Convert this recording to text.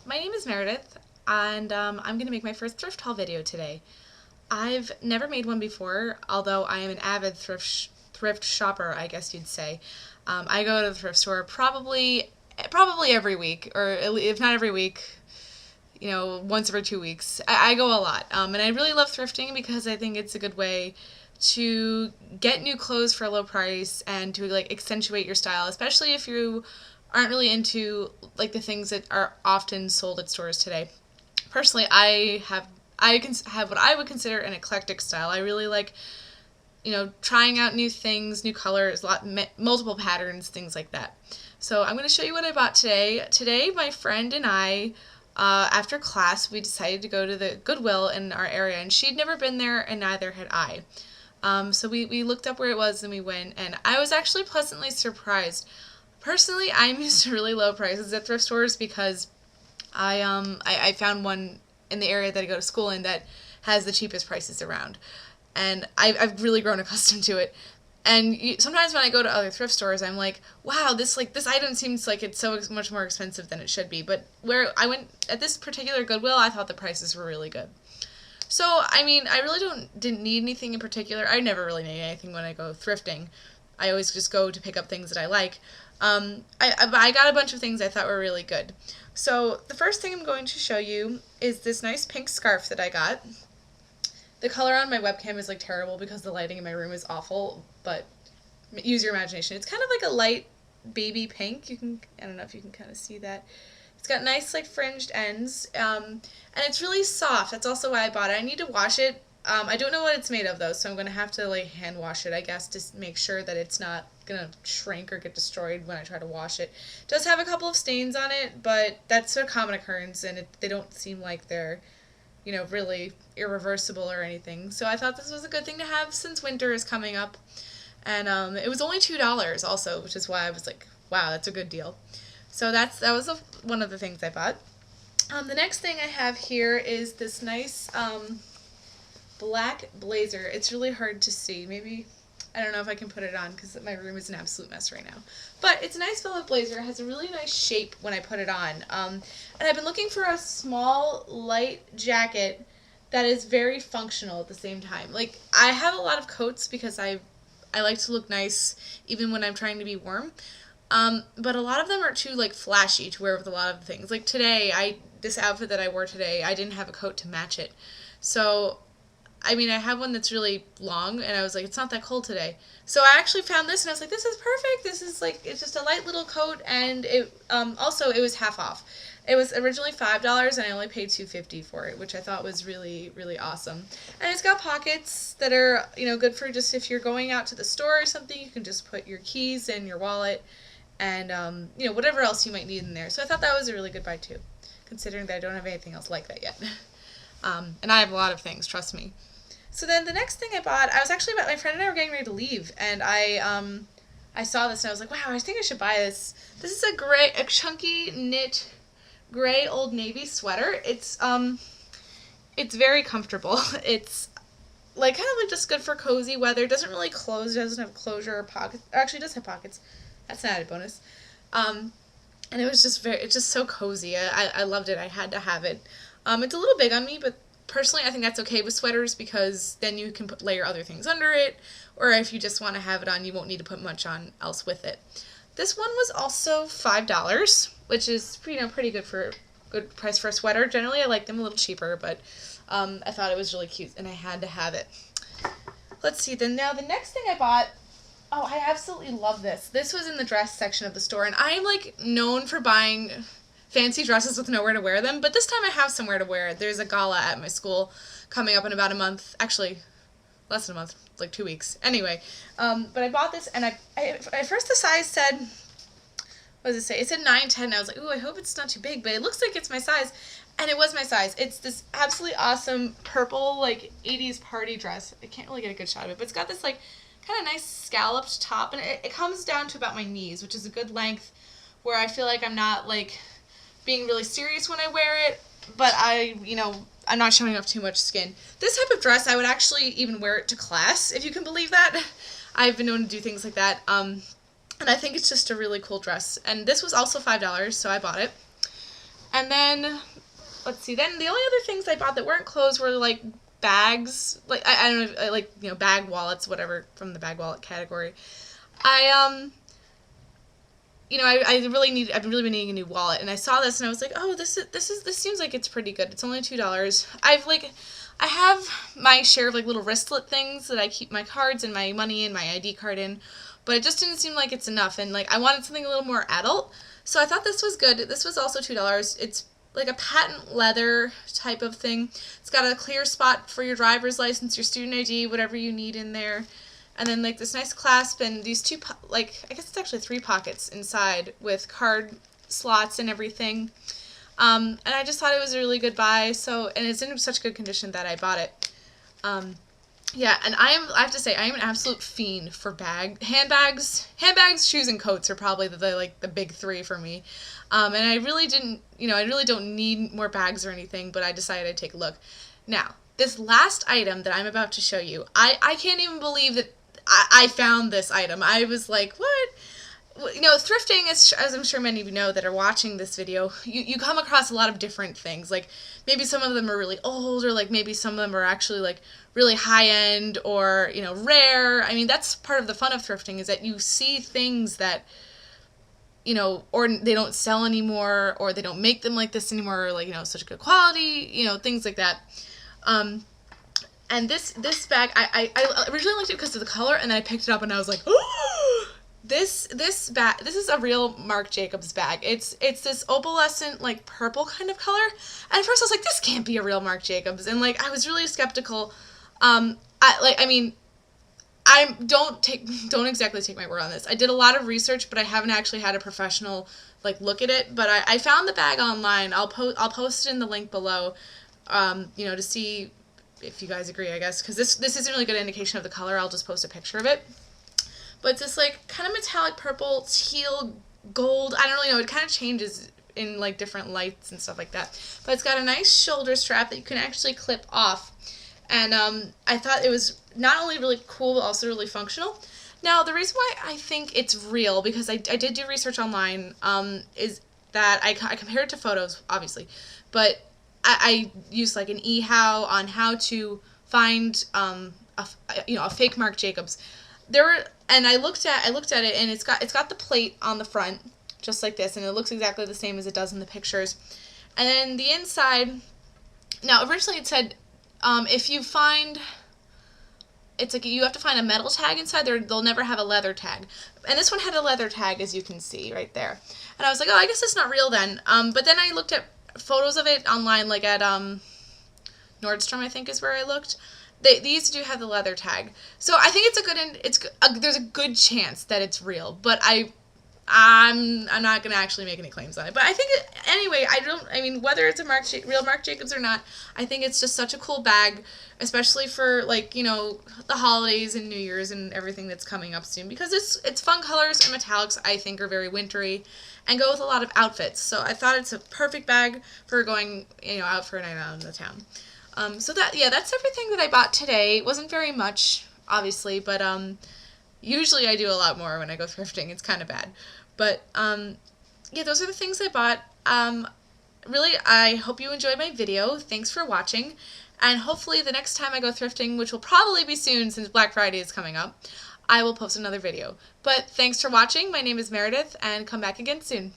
my name is Meredith, and I'm going to make my first thrift haul video today. I've never made one before, although I am an avid thrift shopper, I guess you'd say. I go to the thrift store probably every week, or if not every week, once every 2 weeks. I go a lot, and I really love thrifting because I think it's a good way to get new clothes for a low price and to accentuate your style, especially if you aren't really into the things that are often sold at stores today. Personally, I can have what I would consider an eclectic style. I really like trying out new things, new colors, multiple patterns, things like that. So I'm going to show you what I bought today. Today, my friend and I, after class, we decided to go to the Goodwill in our area, and she'd never been there, and neither had I. So we looked up where it was, and we went, and I was actually pleasantly surprised. Personally, I'm used to really low prices at thrift stores because I found one in the area that I go to school in that has the cheapest prices around. And I've really grown accustomed to it. And sometimes when I go to other thrift stores, I'm like, wow, this item seems like it's so much more expensive than it should be. But where I went at this particular Goodwill, I thought the prices were really good. So, I mean, I really didn't need anything in particular. I never really need anything when I go thrifting. I always just go to pick up things that I like. I got a bunch of things I thought were really good. So the first thing I'm going to show you is this nice pink scarf that I got. The color on my webcam is terrible because the lighting in my room is awful, but use your imagination. It's kind of like a light baby pink. I don't know if you can kind of see that. It's got nice fringed ends, and it's really soft. That's also why I bought it. I need to wash it. I don't know what it's made of though, so I'm going to have to hand wash it, I guess, to make sure that it's not going to shrink or get destroyed when I try to wash it. It does have a couple of stains on it, but that's a common occurrence, and they don't seem like they're, really irreversible or anything. So I thought this was a good thing to have since winter is coming up. And it was only $2 also, which is why I was like, wow, that's a good deal. So that was one of the things I bought. The next thing I have here is this nice black blazer. It's really hard to see. Maybe, I don't know if I can put it on because my room is an absolute mess right now. But it's a nice velvet blazer. It has a really nice shape when I put it on. And I've been looking for a small, light jacket that is very functional at the same time. I have a lot of coats because I like to look nice even when I'm trying to be warm. But a lot of them are too flashy to wear with a lot of things. Today, this outfit that I wore today, I didn't have a coat to match it. So I mean, I have one that's really long, and I was like, it's not that cold today. So I actually found this, and I was like, this is perfect. This is it's just a light little coat, and it also it was half off. It was originally $5, and I only paid $2.50 for it, which I thought was really, really awesome. And it's got pockets that are good for just if you're going out to the store or something. You can just put your keys and your wallet, and whatever else you might need in there. So I thought that was a really good buy too, considering that I don't have anything else like that yet. And I have a lot of things, trust me. So then the next thing I bought, my friend and I were getting ready to leave, and I saw this and I was like, wow, I think I should buy this. This is a chunky knit gray Old Navy sweater. It's very comfortable. It's kind of just good for cozy weather. It doesn't really close. It doesn't have closure or pockets. Actually, it does have pockets. That's an added bonus. And it's just so cozy. I loved it. I had to have it. It's a little big on me, but personally, I think that's okay with sweaters because then you can layer other things under it, or if you just want to have it on, you won't need to put much on else with it. This one was also $5, which is pretty good for a good price for a sweater. Generally, I like them a little cheaper, but I thought it was really cute, and I had to have it. Let's see. Now the next thing I bought. Oh, I absolutely love this. This was in the dress section of the store, and I'm known for buying fancy dresses with nowhere to wear them, but this time I have somewhere to wear it. There's a gala at my school coming up in about a month. Actually, less than a month, 2 weeks. Anyway, but I bought this, and at first the size said, what does it say? It said 9-10, and I was like, ooh, I hope it's not too big, but it looks like it's my size, and it was my size. It's this absolutely awesome purple, 80s party dress. I can't really get a good shot of it, but it's got this, kind of nice scalloped top, and it comes down to about my knees, which is a good length where I feel like I'm not, being really serious when I wear it, but I'm not showing off too much skin. This type of dress, I would actually even wear it to class, if you can believe that. I've been known to do things like that, and I think it's just a really cool dress. And this was also $5, so I bought it. And then, let's see, then the only other things I bought that weren't clothes were, like, bags. Like, I don't know, like, you know, bag wallets, whatever, from the bag wallet category. You know, I've really been needing a new wallet, and I saw this, and I was like, oh, this seems like it's pretty good. It's only $2. I have my share of, like, little wristlet things that I keep my cards and my money and my ID card in, but it just didn't seem like it's enough, and, like, I wanted something a little more adult, so I thought this was good. This was also $2. It's like a patent leather type of thing. It's got a clear spot for your driver's license, your student ID, whatever you need in there. And then, like, this nice clasp and these two, like, I guess it's actually 3 pockets inside with card slots and everything. And I just thought it was a really good buy, so, and it's in such good condition that I bought it. Yeah, and I have to say, I am an absolute fiend for handbags, shoes, and coats are probably the big 3 for me. And I really I really don't need more bags or anything, but I decided I'd take a look. Now, this last item that I'm about to show you, I can't even believe that I found this item. I was like, what? You know, thrifting, as I'm sure many of you know that are watching this video, you come across a lot of different things. Like, maybe some of them are really old, or, like, maybe some of them are actually, like, really high-end or, you know, rare. I mean, that's part of the fun of thrifting, is that you see things that, you know, or they don't sell anymore, or they don't make them like this anymore, or, like, you know, such good quality, you know, things like that. And this bag, I originally liked it because of the color, and then I picked it up and I was like, oh! This bag, this is a real Marc Jacobs bag. It's this opalescent, like, purple kind of color. And at first I was like, this can't be a real Marc Jacobs. And, like, I was really skeptical. Don't exactly take my word on this. I did a lot of research, but I haven't actually had a professional, like, look at it. But I found the bag online. I'll post it in the link below, you know, to see if you guys agree, I guess, because this isn't really a good indication of the color. I'll just post a picture of it. But it's this, like, kind of metallic purple, teal, gold. I don't really know. It kind of changes in, like, different lights and stuff like that. But it's got a nice shoulder strap that you can actually clip off. And I thought it was not only really cool, but also really functional. Now, the reason why I think it's real, because I did do research online, is that I compared it to photos, obviously. But I used, like, an eHow on how to find a fake Marc Jacobs. And I looked at it, and it's got the plate on the front, just like this, and it looks exactly the same as it does in the pictures. And then the inside, now originally it said, if you find, it's like you have to find a metal tag inside. They'll never have a leather tag. And this one had a leather tag, as you can see right there. And I was like, oh, I guess it's not real then. But then I looked at photos of it online, like at Nordstrom, I think is where I looked. These do have the leather tag, so I think there's a good chance that it's real, but I'm not gonna actually make any claims on it. But I think anyway, I mean, whether it's a real Marc Jacobs or not, I think it's just such a cool bag, especially for, like, you know, the holidays and New Year's and everything that's coming up soon, because it's fun colors, and metallics I think are very wintry and go with a lot of outfits. So I thought it's a perfect bag for going, you know, out for a night out in the town. So that's everything that I bought today. It wasn't very much, obviously, but usually I do a lot more when I go thrifting. It's kind of bad. But yeah, those are the things I bought. Really, I hope you enjoyed my video. Thanks for watching. And hopefully the next time I go thrifting, which will probably be soon since Black Friday is coming up, I will post another video. But thanks for watching. My name is Meredith, and come back again soon.